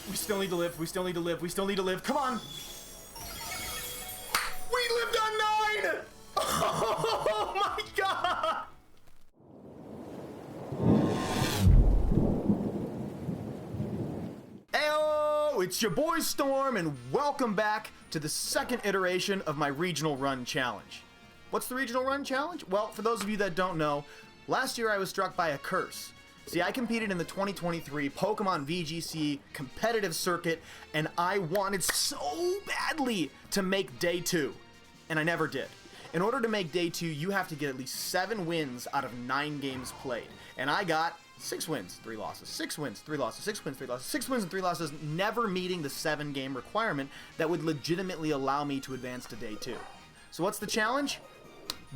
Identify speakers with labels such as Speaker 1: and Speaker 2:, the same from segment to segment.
Speaker 1: We still need to live. We still need to live. We still need to live. Come on. We lived on 9! Oh my god! Heyo, it's your boy Storm, and welcome back to the second iteration of my Regional Run Challenge. What's the Regional Run Challenge? Well, for those of you that don't know, last year I was struck by a curse. See, I competed in the 2023 Pokemon VGC competitive circuit, and I wanted so badly to make Day 2, and I never did. In order to make Day 2, you have to get at least 7 wins out of 9 games played, and I got 6 wins, 3 losses, 6 wins, 3 losses, 6 wins, 3 losses, 6 wins and 3 losses, never meeting the 7-game requirement that would legitimately allow me to advance to Day 2. So what's the challenge?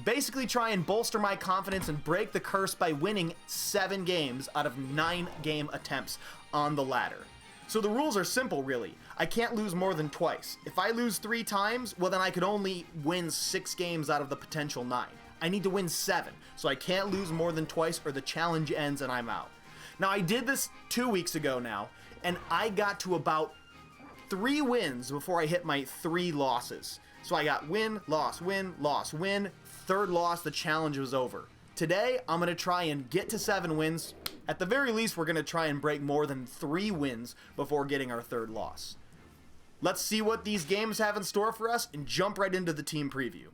Speaker 1: Basically try and bolster my confidence and break the curse by winning 7 games out of 9 game attempts on the ladder. So the rules are simple, really. I can't lose more than twice. If I lose 3 times, well then I could only win 6 games out of the potential 9. I need to win 7, so I can't lose more than twice or the challenge ends and I'm out. Now I did this 2 weeks ago now, and I got to about 3 wins before I hit my 3 losses. So I got win, loss, win, loss, win, 3rd loss, the challenge was over. Today, I'm going to try and get to 7 wins. At the very least, we're going to try and break more than 3 wins before getting our 3rd loss. Let's see what these games have in store for us and jump right into the team preview.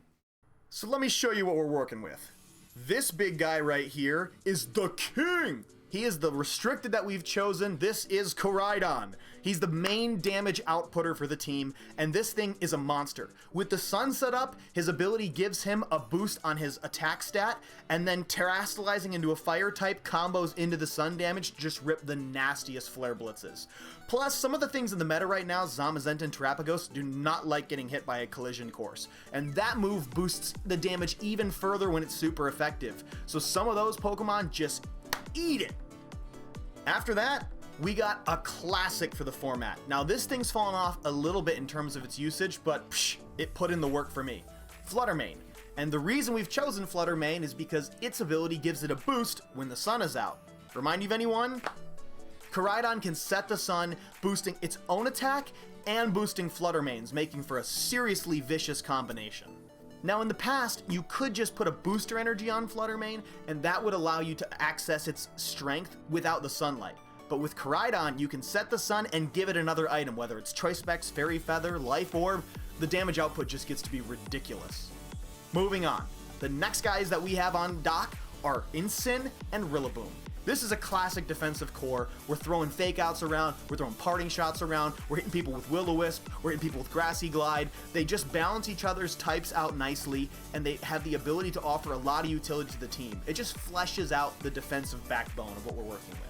Speaker 1: So let me show you what we're working with. This big guy right here is the king! He is the restricted that we've chosen. This is Koraidon. He's the main damage outputter for the team, and this thing is a monster. With the sun set up, his ability gives him a boost on his attack stat, and then terastallizing into a fire type combos into the sun damage to just rip the nastiest flare blitzes. Plus, some of the things in the meta right now, Zamazenta and Terapagos, do not like getting hit by a collision course, and that move boosts the damage even further when it's super effective. So some of those Pokemon just eat it. After that, we got a classic for the format. Now this thing's fallen off a little bit in terms of its usage, but it put in the work for me. Fluttermane. And the reason we've chosen Fluttermane is because its ability gives it a boost when the sun is out. Remind you of anyone? Koraidon can set the sun, boosting its own attack and boosting Fluttermane's, making for a seriously vicious combination. Now in the past, you could just put a booster energy on Fluttermane, and that would allow you to access its strength without the sunlight. But with Koraidon, you can set the sun and give it another item, whether it's Choice Specs, Fairy Feather, Life Orb. The damage output just gets to be ridiculous. Moving on, the next guys that we have on dock are Incin and Rillaboom. This is a classic defensive core. We're throwing fake outs around, we're throwing parting shots around, we're hitting people with Will-O-Wisp, we're hitting people with Grassy Glide. They just balance each other's types out nicely, and they have the ability to offer a lot of utility to the team. It just fleshes out the defensive backbone of what we're working with.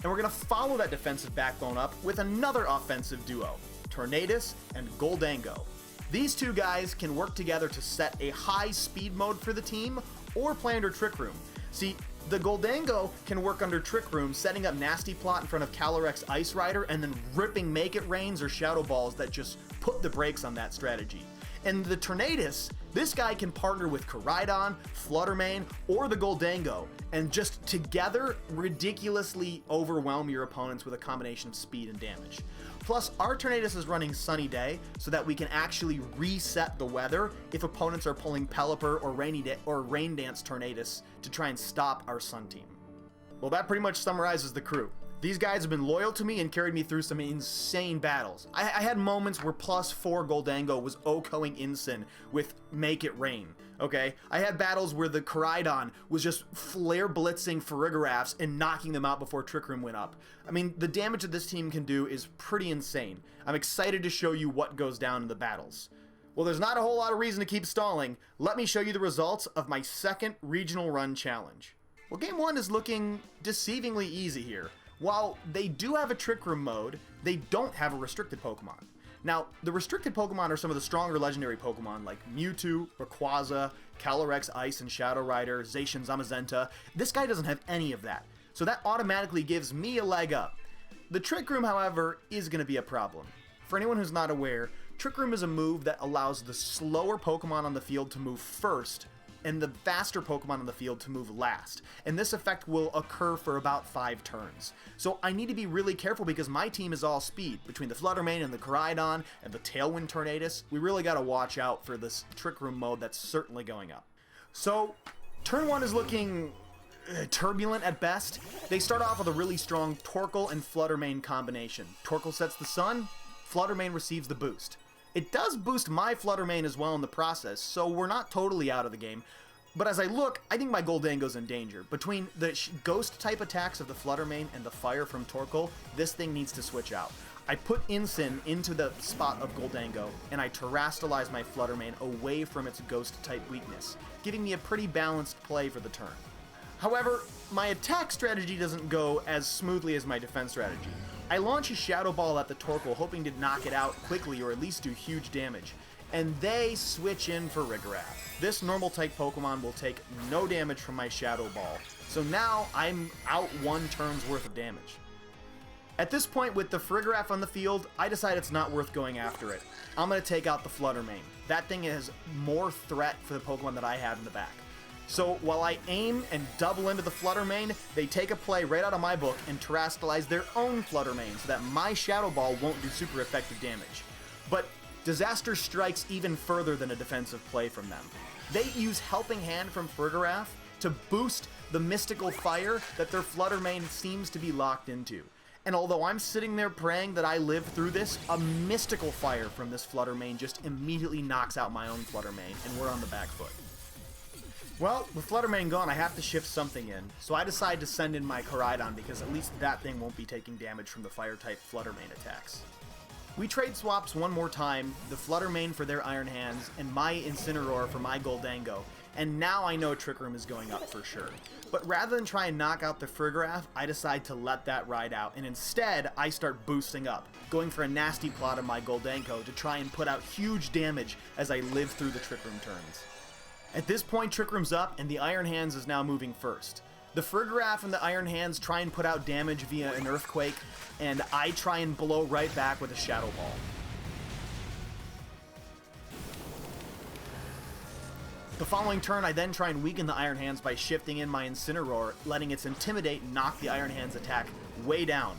Speaker 1: And we're going to follow that defensive backbone up with another offensive duo, Tornadus and Gholdengo. These two guys can work together to set a high speed mode for the team or play under Trick Room. See, the Gholdengo can work under Trick Room, setting up Nasty Plot in front of Calyrex Ice Rider and then ripping Make It Rains or Shadow Balls that just put the brakes on that strategy. And the Tornadus, this guy can partner with Koraidon, Fluttermane, or the Gholdengo, and just together ridiculously overwhelm your opponents with a combination of speed and damage. Plus, our Tornadus is running Sunny Day, so that we can actually reset the weather if opponents are pulling Pelipper or Rain Dance Tornadus to try and stop our Sun team. Well, that pretty much summarizes the crew. These guys have been loyal to me and carried me through some insane battles. I had moments where +4 Gholdengo was OHKOing Incin with Make It Rain, okay? I had battles where the Koraidon was just flare blitzing Farigirafs and knocking them out before Trick Room went up. I mean, the damage that this team can do is pretty insane. I'm excited to show you what goes down in the battles. Well, there's not a whole lot of reason to keep stalling. Let me show you the results of my second regional run challenge. Well, game 1 is looking deceivingly easy here. While they do have a Trick Room mode, they don't have a restricted Pokemon. Now, the restricted Pokemon are some of the stronger legendary Pokemon like Mewtwo, Rayquaza, Calyrex Ice and Shadow Rider, Zacian, Zamazenta. This guy doesn't have any of that, so that automatically gives me a leg up. The Trick Room, however, is going to be a problem. For anyone who's not aware, Trick Room is a move that allows the slower Pokemon on the field to move first, and the faster Pokemon on the field to move last, and this effect will occur for about 5 turns. So I need to be really careful because my team is all speed. Between the Fluttermane and the Koraidon and the Tailwind Tornadus, we really got to watch out for this Trick Room mode that's certainly going up. So turn 1 is looking turbulent at best. They start off with a really strong Torkoal and Fluttermane combination. Torkoal sets the sun, Fluttermane receives the boost. It does boost my Fluttermane as well in the process, so we're not totally out of the game. But as I look, I think my Goldango's in danger. Between the ghost type attacks of the Fluttermane and the fire from Torkoal, this thing needs to switch out. I put Incin into the spot of Goldango, and I terrastalize my Fluttermane away from its ghost type weakness, giving me a pretty balanced play for the turn. However, my attack strategy doesn't go as smoothly as my defense strategy. I launch a Shadow Ball at the Torkoal, hoping to knock it out quickly or at least do huge damage, and they switch in for Rigorath. This normal type Pokemon will take no damage from my Shadow Ball, so now I'm out 1 turn's worth of damage. At this point, with the Rigorath on the field, I decide it's not worth going after it. I'm going to take out the Fluttermane. That thing has more threat for the Pokemon that I have in the back. So while I aim and double into the Fluttermane, they take a play right out of my book and terrastalize their own Fluttermane so that my Shadow Ball won't do super effective damage. But disaster strikes even further than a defensive play from them. They use Helping Hand from Rigorath to boost the mystical fire that their Fluttermane seems to be locked into. And although I'm sitting there praying that I live through this, a mystical fire from this Fluttermane just immediately knocks out my own Fluttermane, and we're on the back foot. Well, with Fluttermane gone, I have to shift something in, so I decide to send in my Koraidon because at least that thing won't be taking damage from the Fire-type Fluttermane attacks. We trade swaps one more time, the Fluttermane for their Iron Hands, and my Incineroar for my Goldango, and now I know Trick Room is going up for sure. But rather than try and knock out the Rigorath, I decide to let that ride out, and instead, I start boosting up, going for a nasty plot of my Goldango to try and put out huge damage as I live through the Trick Room turns. At this point, Trick Room's up, and the Iron Hands is now moving first. The Rigorath and the Iron Hands try and put out damage via an Earthquake, and I try and blow right back with a Shadow Ball. The following turn, I then try and weaken the Iron Hands by shifting in my Incineroar, letting its Intimidate knock the Iron Hands attack way down,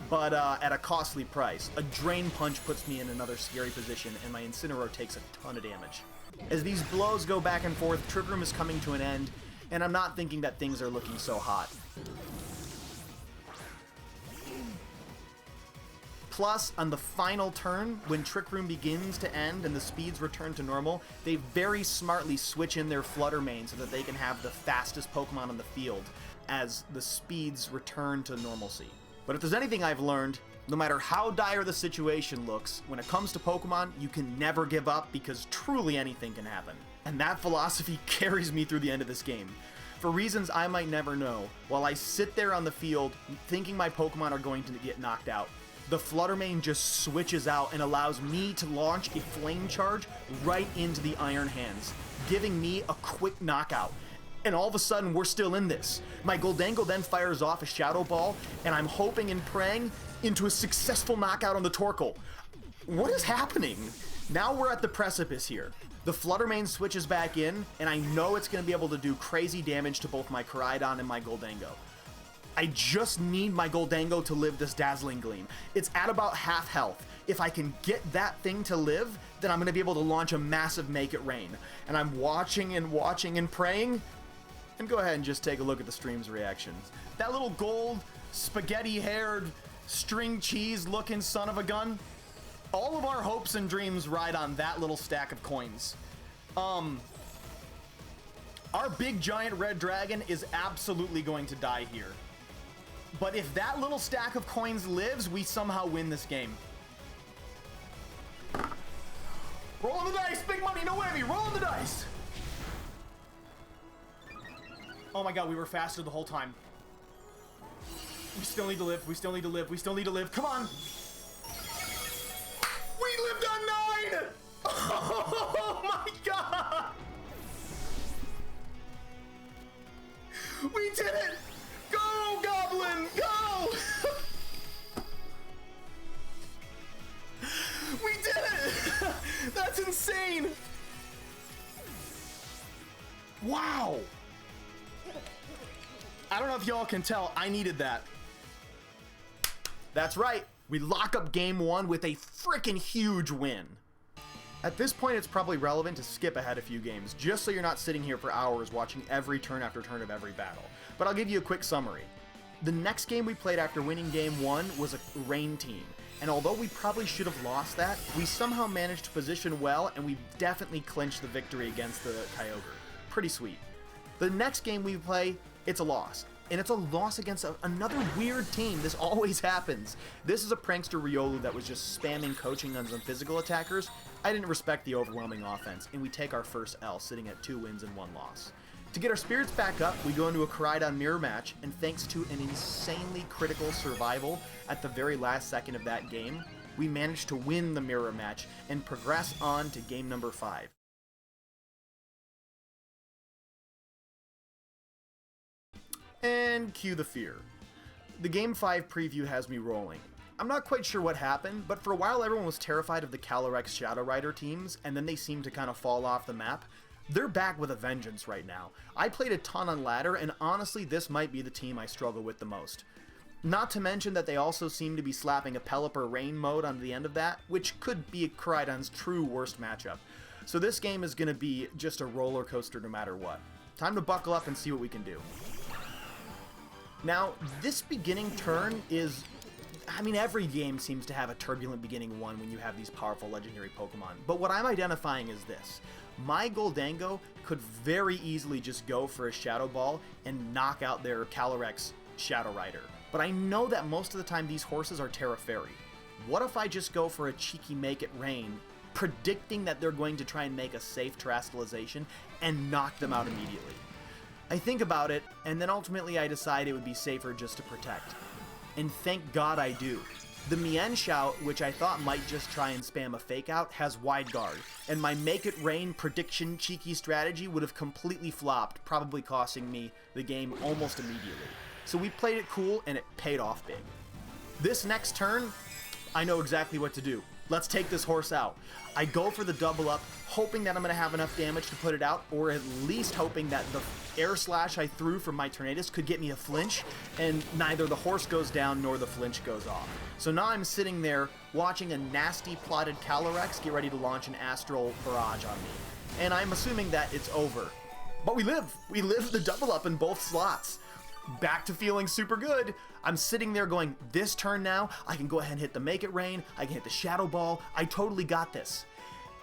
Speaker 1: but at a costly price. A Drain Punch puts me in another scary position, and my Incineroar takes a ton of damage. As these blows go back and forth, Trick Room is coming to an end, and I'm not thinking that things are looking so hot. Plus, on the final turn, when Trick Room begins to end and the speeds return to normal, they very smartly switch in their Fluttermane so that they can have the fastest Pokemon on the field as the speeds return to normalcy. But if there's anything I've learned, no matter how dire the situation looks, when it comes to Pokemon, you can never give up because truly anything can happen. And that philosophy carries me through the end of this game. For reasons I might never know, while I sit there on the field thinking my Pokemon are going to get knocked out, the Fluttermane just switches out and allows me to launch a Flame Charge right into the Iron Hands, giving me a quick knockout. And all of a sudden, we're still in this. My Goldango then fires off a Shadow Ball, and I'm hoping and praying into a successful knockout on the Torkoal. What is happening? Now we're at the precipice here. The Fluttermane switches back in, and I know it's going to be able to do crazy damage to both my Koraidon and my Goldango. I just need my Goldango to live this Dazzling Gleam. It's at about half health. If I can get that thing to live, then I'm going to be able to launch a massive Make It Rain. And I'm watching and praying. And go ahead and just take a look at the stream's reactions. That little gold, spaghetti-haired, string cheese looking son of a gun. All of our hopes and dreams ride on that little stack of coins. Our big giant red dragon is absolutely going to die here. But if that little stack of coins lives, we somehow win this game. Rolling the dice, big money, no whammy, rolling the dice. Oh my god, we were faster the whole time. We still need to live, we still need to live, we still need to live, come on. We lived on 9! Oh my god! We did it! Go, Goblin, go! We did it! That's insane! Wow! I don't know if y'all can tell, I needed that. That's right, we lock up game 1 with a freaking huge win. At this point, it's probably relevant to skip ahead a few games, just so you're not sitting here for hours watching every turn after turn of every battle. But I'll give you a quick summary. The next game we played after winning game 1 was a rain team, and although we probably should have lost that, we somehow managed to position well, and we definitely clinched the victory against the Kyogre. Pretty sweet. The next game we play, it's a loss. And it's a loss against another weird team. This always happens. This is a prankster Riolu that was just spamming coaching on some physical attackers. I didn't respect the overwhelming offense, and we take our first L, sitting at 2 wins and 1 loss. To get our spirits back up, we go into a koraidon mirror match, and thanks to an insanely critical survival at the very last second of that game, we managed to win the mirror match and progress on to game number 5. And cue the fear. The Game 5 preview has me rolling. I'm not quite sure what happened, but for a while everyone was terrified of the Calyrex Shadow Rider teams, and then they seemed to kind of fall off the map. They're back with a vengeance right now. I played a ton on ladder, and honestly this might be the team I struggle with the most. Not to mention that they also seem to be slapping a Pelipper Rain mode onto the end of that, which could be Koraidon's true worst matchup. So this game is going to be just a roller coaster no matter what. Time to buckle up and see what we can do. Now, this beginning turn is, I mean, every game seems to have a turbulent beginning one when you have these powerful legendary Pokemon, but what I'm identifying is this. My Goldango could very easily just go for a Shadow Ball and knock out their Calyrex Shadow Rider, but I know that most of the time these horses are Terra Fairy. What if I just go for a cheeky Make It Rain, predicting that they're going to try and make a safe Terastallization and knock them out immediately? I think about it, and then ultimately I decide it would be safer just to protect. And thank God I do. The Mienshao, which I thought might just try and spam a fake out, has Wide Guard, and my Make It Rain prediction cheeky strategy would have completely flopped, probably costing me the game almost immediately. So we played it cool, and it paid off big. This next turn, I know exactly what to do. Let's take this horse out. I go for the double up, hoping that I'm going to have enough damage to put it out, or at least hoping that the air slash I threw from my Tornadus could get me a flinch, and neither the horse goes down nor the flinch goes off. So now I'm sitting there watching a nasty plotted Calyrex get ready to launch an Astral Barrage on me. And I'm assuming that it's over. But we live! We live the double up in both slots. Back to feeling super good. I'm sitting there going, this turn now, I can go ahead and hit the Make It Rain, I can hit the Shadow Ball, I totally got this.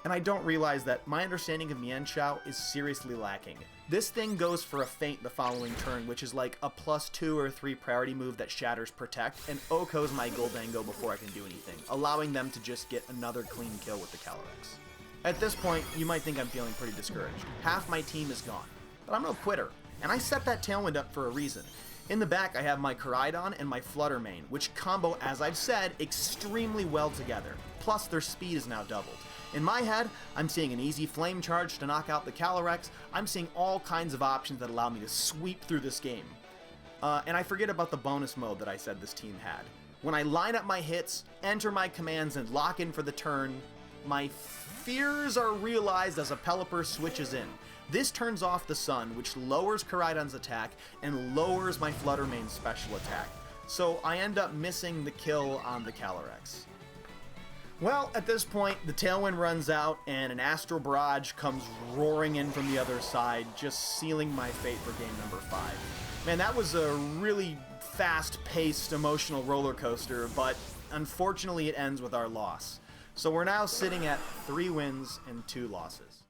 Speaker 1: And I don't realize that my understanding of Mienshao is seriously lacking. This thing goes for a feint the following turn, which is like a +2 or 3 priority move that shatters Protect, and OHKOs my Goldango before I can do anything, allowing them to just get another clean kill with the Calyrex. At this point, you might think I'm feeling pretty discouraged. Half my team is gone, but I'm no quitter. And I set that Tailwind up for a reason. In the back, I have my Koraidon and my Flutter Mane, which combo, as I've said, extremely well together. Plus, their speed is now doubled. In my head, I'm seeing an easy Flame Charge to knock out the Calyrex. I'm seeing all kinds of options that allow me to sweep through this game. And I forget about the bonus mode that I said this team had. When I line up my hits, enter my commands, and lock in for the turn, my fears are realized as a Pelipper switches in. This turns off the Sun, which lowers Koraidon's attack and lowers my Flutter Mane's special attack. So I end up missing the kill on the Calyrex. Well, at this point, the Tailwind runs out and an Astral Barrage comes roaring in from the other side, just sealing my fate for game number 5. Man, that was a really fast-paced emotional roller coaster, but unfortunately it ends with our loss. So we're now sitting at 3 wins and 2 losses.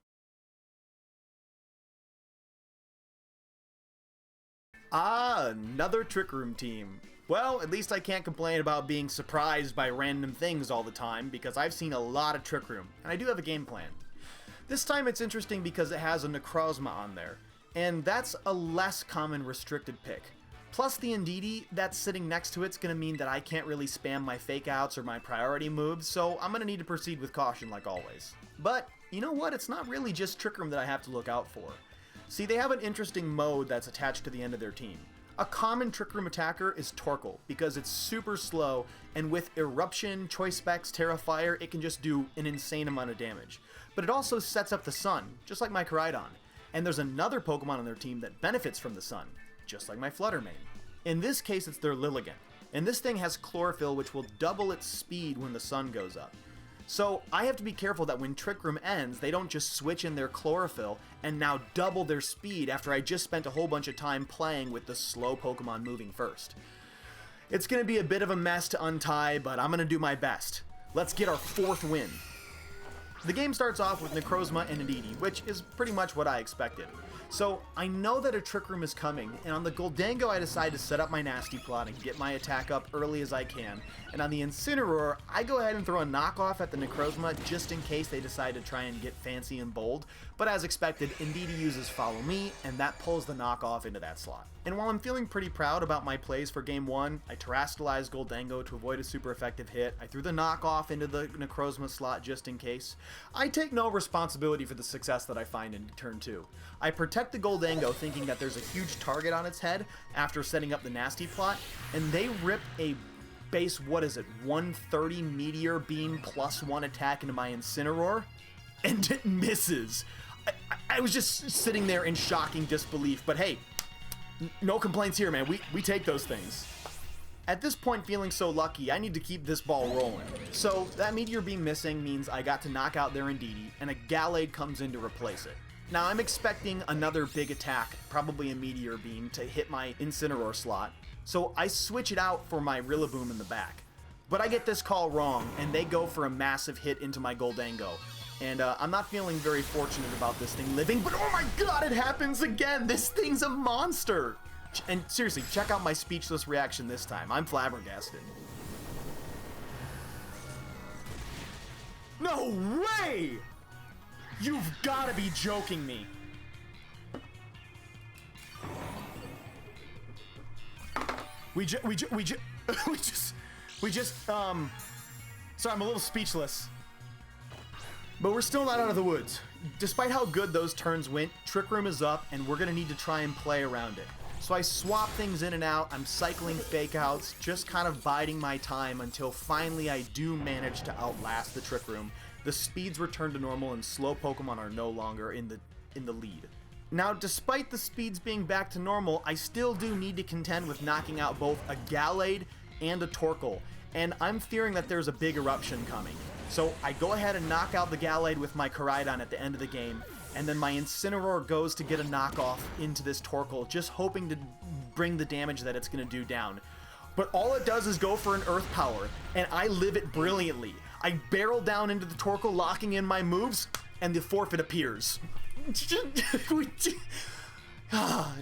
Speaker 1: Ah, another Trick Room team. Well, at least I can't complain about being surprised by random things all the time, because I've seen a lot of Trick Room, and I do have a game plan. This time it's interesting because it has a Necrozma on there, and that's a less common restricted pick. Plus the Indeedee that's sitting next to it's going to mean that I can't really spam my fake outs or my priority moves, so I'm going to need to proceed with caution like always. But, you know what, it's not really just Trick Room that I have to look out for. See, they have an interesting mode that's attached to the end of their team. A common Trick Room attacker is Torkoal, because it's super slow, and with Eruption, Choice Specs, Terra Fire, it can just do an insane amount of damage. But it also sets up the Sun, just like my Koraidon. And there's another Pokemon on their team that benefits from the sun, just like my Fluttermane. In this case, it's their Lilligant. And this thing has Chlorophyll, which will double its speed when the sun goes up. So I have to be careful that when Trick Room ends, they don't just switch in their Chlorophyll and now double their speed after I just spent a whole bunch of time playing with the slow Pokemon moving first. It's going to be a bit of a mess to untie, but I'm going to do my best. Let's get our 4th win. The game starts off with Necrozma and Indeedee, which is pretty much what I expected. So I know that a Trick Room is coming, and on the Goldango I decide to set up my Nasty Plot and get my attack up early as I can, and on the Incineroar I go ahead and throw a knockoff at the Necrozma just in case they decide to try and get fancy and bold, but as expected, Indeedee uses Follow Me, and that pulls the knockoff into that slot. And while I'm feeling pretty proud about my plays for Game 1, I Terastallized Goldango to avoid a super effective hit, I threw the knockoff into the Necrozma slot just in case. I take no responsibility for the success that I find in turn 2. I protect the Goldango thinking that there's a huge target on its head after setting up the Nasty Plot, and they rip a base, 130 Meteor Beam +1 attack into my Incineroar, and it misses. I was just sitting there in shocking disbelief, but hey, no complaints here, man. We take those things. At this point, feeling so lucky, I need to keep this ball rolling. So that Meteor Beam missing means I got to knock out their Indeedee, and a Gallade comes in to replace it. Now I'm expecting another big attack, probably a Meteor Beam, to hit my Incineroar slot, so I switch it out for my Rillaboom in the back. But I get this call wrong, and they go for a massive hit into my Goldango. And I'm not feeling very fortunate about this thing living, but oh my god, it happens again! This thing's a monster! And seriously, check out my speechless reaction this time. I'm flabbergasted. No way! You've gotta be joking me. We just, sorry, I'm a little speechless. But we're still not out of the woods. Despite how good those turns went, Trick Room is up, and we're gonna need to try and play around it. So I swap things in and out, I'm cycling fake outs, just kind of biding my time until finally I do manage to outlast the Trick Room. The speeds return to normal and slow Pokemon are no longer in the lead. Now, despite the speeds being back to normal, I still do need to contend with knocking out both a Gallade and a Torkoal, and I'm fearing that there's a big eruption coming. So I go ahead and knock out the Gallade with my Koraidon at the end of the game, and then my Incineroar goes to get a knockoff into this Torkoal, just hoping to bring the damage that it's going to do down. But all it does is go for an Earth Power, and I live it brilliantly. I barrel down into the Torkoal, locking in my moves, and the forfeit appears.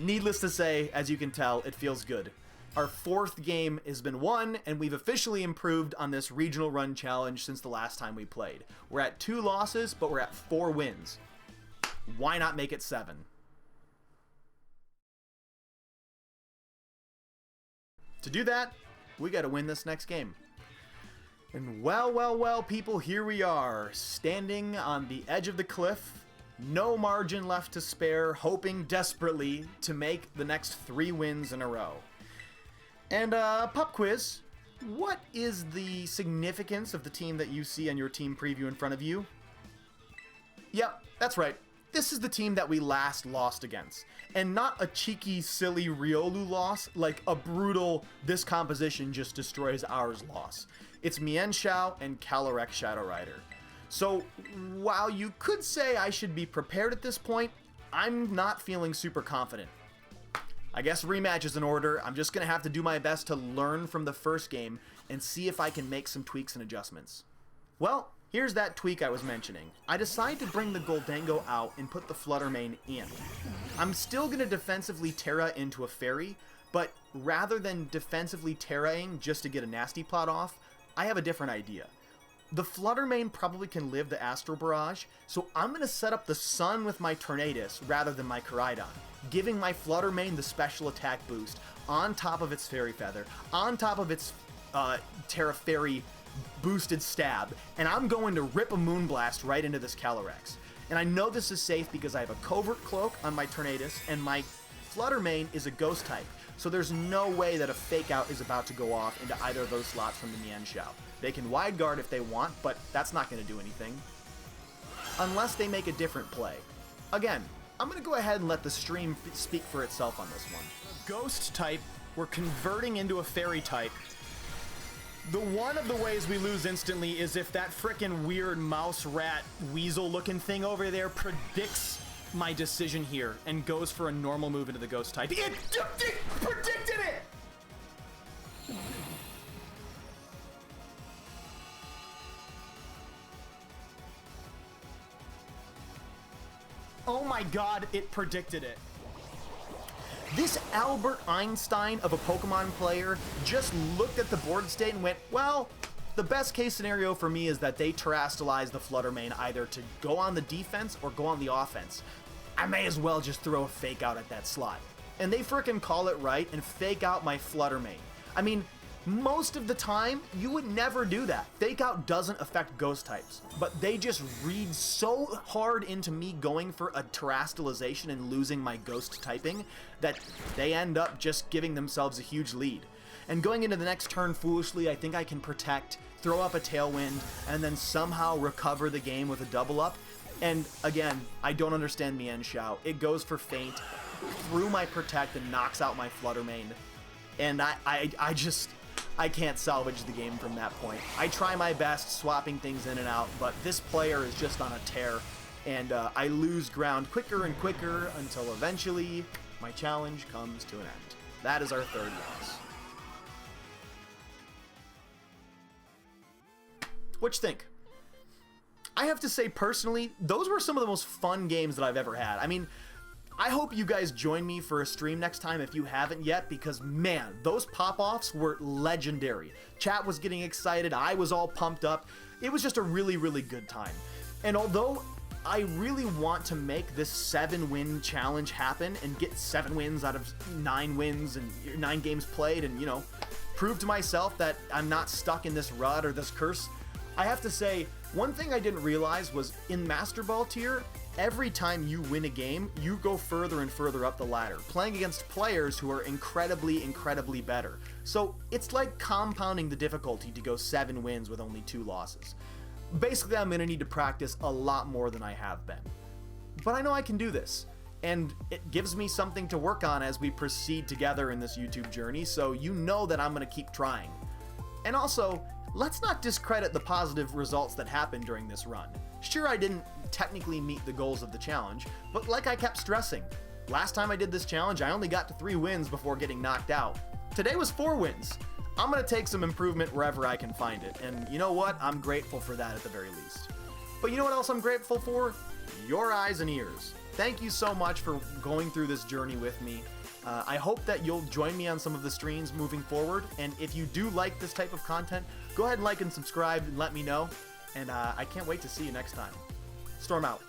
Speaker 1: Needless to say, as you can tell, it feels good. Our 4th game has been won, and we've officially improved on this regional run challenge since the last time we played. We're at 2 losses, but we're at 4 wins. Why not make it 7? To do that, we gotta win this next game. And well, people, here we are, standing on the edge of the cliff, no margin left to spare, hoping desperately to make the next 3 wins in a row. And, pop quiz, what is the significance of the team that you see on your team preview in front of you? Yep, that's right. This is the team that we last lost against. And not a cheeky, silly Riolu loss, like a brutal, this composition just destroys ours loss. It's Mienshao and Calyrex Shadow Rider. So, while you could say I should be prepared at this point, I'm not feeling super confident. I guess rematch is in order. I'm just going to have to do my best to learn from the first game and see if I can make some tweaks and adjustments. Well, here's that tweak I was mentioning. I decide to bring the Goldango out and put the Fluttermane in. I'm still going to defensively Terra into a Fairy, but rather than defensively Terraing just to get a Nasty Plot off, I have a different idea. The Fluttermane probably can live the Astral Barrage, so I'm going to set up the Sun with my Tornadus rather than my Koraidon, giving my Fluttermane the special attack boost on top of its Fairy Feather, on top of its Terra Fairy boosted stab, and I'm going to rip a Moonblast right into this Calyrex. And I know this is safe because I have a Covert Cloak on my Tornadus, and my Fluttermane is a Ghost type, so there's no way that a Fake Out is about to go off into either of those slots from the Mienshao. They can Wide Guard if they want, but that's not going to do anything. Unless they make a different play. Again, I'm going to go ahead and let the stream speak for itself on this one. Ghost type, we're converting into a fairy type. The one of the ways we lose instantly is if that frickin' weird mouse rat weasel looking thing over there predicts my decision here and goes for a normal move into the ghost type. It predicted it! Oh my god, it predicted it. This Albert Einstein of a Pokemon player just looked at the board state and went, well, the best case scenario for me is that they terrestrialize the Fluttermane either to go on the defense or go on the offense. I may as well just throw a fake out at that slot. And they frickin' call it right and fake out my Fluttermane. I mean, most of the time, you would never do that. Fake out doesn't affect ghost types, but they just read so hard into me going for a terrestrialization and losing my ghost typing that they end up just giving themselves a huge lead. And going into the next turn foolishly, I think I can protect, throw up a Tailwind, and then somehow recover the game with a double up. And again, I don't understand Mienshao. It goes for feint through my protect and knocks out my Fluttermane. And I can't salvage the game from that point. I try my best swapping things in and out, but this player is just on a tear, and I lose ground quicker and quicker until eventually my challenge comes to an end. That is our third loss. What you think? I have to say personally, those were some of the most fun games that I've ever had. I mean, I hope you guys join me for a stream next time if you haven't yet, because man, those pop-offs were legendary. Chat was getting excited, I was all pumped up. It was just a really, really good time. And although I really want to make this 7-win challenge happen and get 7 wins out of 9 wins and 9 games played and, you know, prove to myself that I'm not stuck in this rut or this curse, I have to say, one thing I didn't realize was in Master Ball tier, every time you win a game, you go further and further up the ladder, playing against players who are incredibly, incredibly better. So it's like compounding the difficulty to go 7 wins with only 2 losses. Basically, I'm going to need to practice a lot more than I have been. But I know I can do this, and it gives me something to work on as we proceed together in this YouTube journey, so you know that I'm going to keep trying. And also, let's not discredit the positive results that happened during this run. Sure, I didn't technically meet the goals of the challenge, but like I kept stressing, last time I did this challenge, I only got to 3 wins before getting knocked out. Today was 4 wins. I'm gonna take some improvement wherever I can find it, and you know what? I'm grateful for that at the very least. But you know what else I'm grateful for? Your eyes and ears. Thank you so much for going through this journey with me. I hope that you'll join me on some of the streams moving forward, and if you do like this type of content, go ahead and like and subscribe and let me know, and I can't wait to see you next time. Storm out.